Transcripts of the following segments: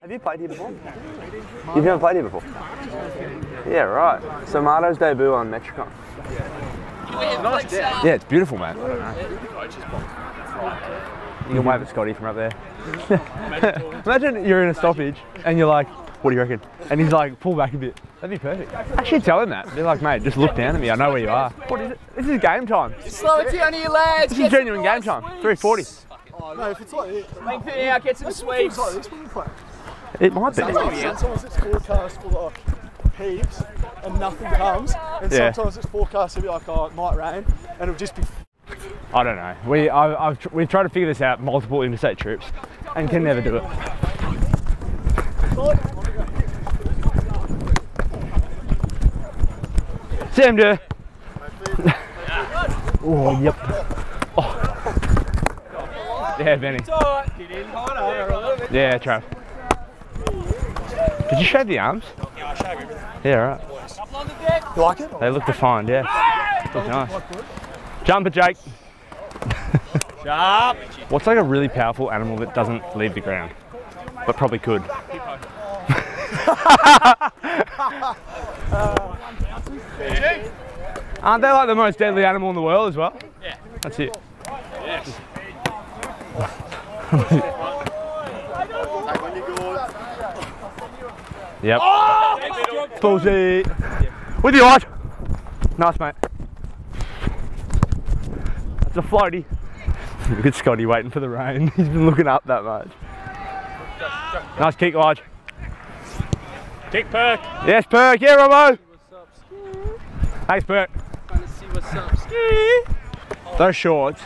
Have you played here before? You've never played here before? Yeah, right. So Marto's debut on Metricon. Yeah, it's beautiful, mate. You can wave at Scotty from up there. Imagine you're in a stoppage and you're like, what do you reckon? And he's like, pull back a bit. That'd be perfect. Actually tell him that. Be like, mate, just look down at me. I know where you are. What is it? This is game time. Slow it down here, lads. This is genuine game time. 3:40. No, if it's like this. Length it out, get some sweeps. Like this when you play. It might be. Sometimes it's forecast for like heaps and nothing comes, and sometimes it's forecast to be like, oh, it might rain, and it'll just be. I don't know. We've tried to figure this out multiple interstate trips, and can never do it. Sam, do. Oh, yep. Oh. Yeah, Benny. Yeah, Trav. Did you shave the arms? Yeah, I shave everything. Yeah, right. You like it? They look defined, yeah. Look nice. Jumper, Jake. Sharp. What's like a really powerful animal that doesn't leave the ground, but probably could? Aren't they like the most deadly animal in the world as well? Yeah. That's it. Yes. Yep. Oh! Bullshit. With you, Lodge. Nice, mate. That's a floaty. Look at Scotty waiting for the rain. He's been looking up that much. Nice kick, Lodge. Kick, Perk. Yes, Perk. Yeah, Robo. Thanks, Perk. Trying to see what's up, Ski. Those shorts.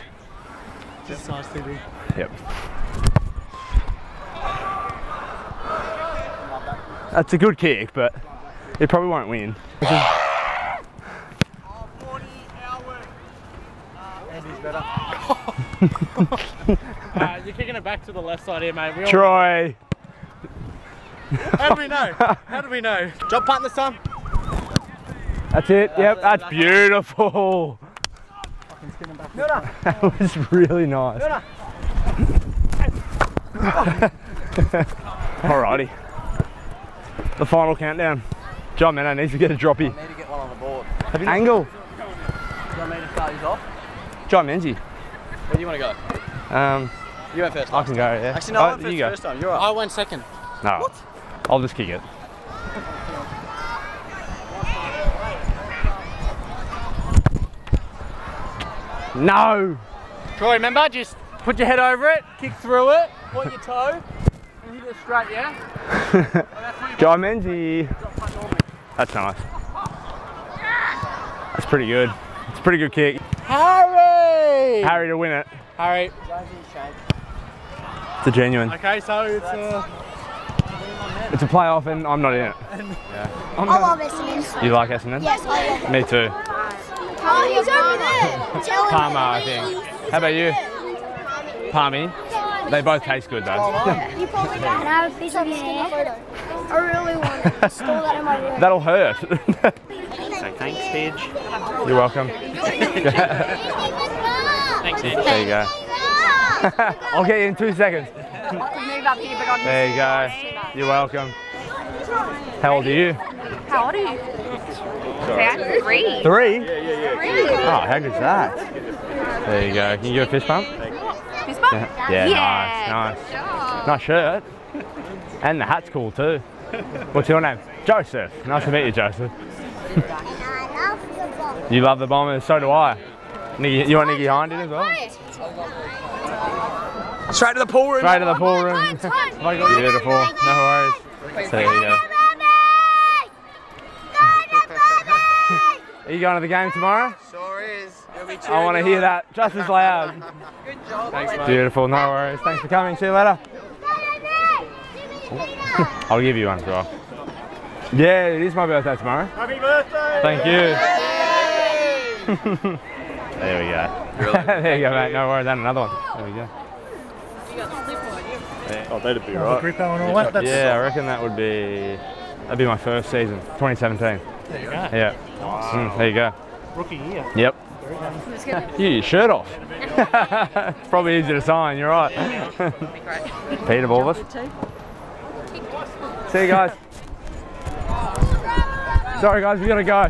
Just nice TV. Yep. That's a good kick, but it probably won't win. Andy's better. You're kicking it back to the left side here, mate. Troy. How do we know? How do we know? Drop punt this time. That's it. Yep, that's beautiful. That was really nice. Alrighty. The final countdown. John Menno needs to get a droppy. I need to get one on the board. Angle. Do you want me to start these off? John Menzies. Where do you want to go? You went first. I can go, yeah. Actually, no, I went first time. You're right. I went second. No. What? I'll just kick it. No! Troy, remember, just put your head over it, kick through it, point your toe, and hit it straight, yeah? John Menzies. That's nice. That's pretty good. It's a pretty good kick. Harry! Harry to win it. Harry. It's a genuine. Okay, so It's a playoff and I'm not in it. I love Essendon. You like Essendon? Yes, I love Me too. Oh, he's over there. Tell him. Palmer, I think. How about you? Palmy? They both taste good though. You probably can have a piece of your hair. I really want to store that in my room. That'll hurt. so thanks, Pidge. You're welcome. Thanks, Pidge. There you go. I'll get you in 2 seconds. There you go. You're welcome. How old are you? How old are you? Three. 3? Three. Oh, how good's that? There you go. Can you give a fist bump? Fist bump? Yeah, nice. Nice shirt. And the hat's cool too. What's your name? Joseph. Nice to meet you, Joseph. You love the Bombers, so do I. You want Nicky Hind in as well? Straight to the pool room. Straight to the pool room. Beautiful. No worries. So there you go. Are you going to the game tomorrow? Sure is. I want to hear that just as loud. Good job. Thanks, mate. Beautiful. No worries. Thanks for coming. See you later. I'll give you one as well. Yeah, it is my birthday tomorrow. Happy birthday! Thank you. There we go. Really? There you go, mate. No worries. And another one. There we go. Oh, that'd be right. Yeah, I reckon that'd be my first season, 2017. There you go. Yeah. Wow. There you go. Rookie year. Yep. You your shirt off. It's probably easy to sign, you're right. Peter Bulbus. See you guys. Sorry guys, we gotta go.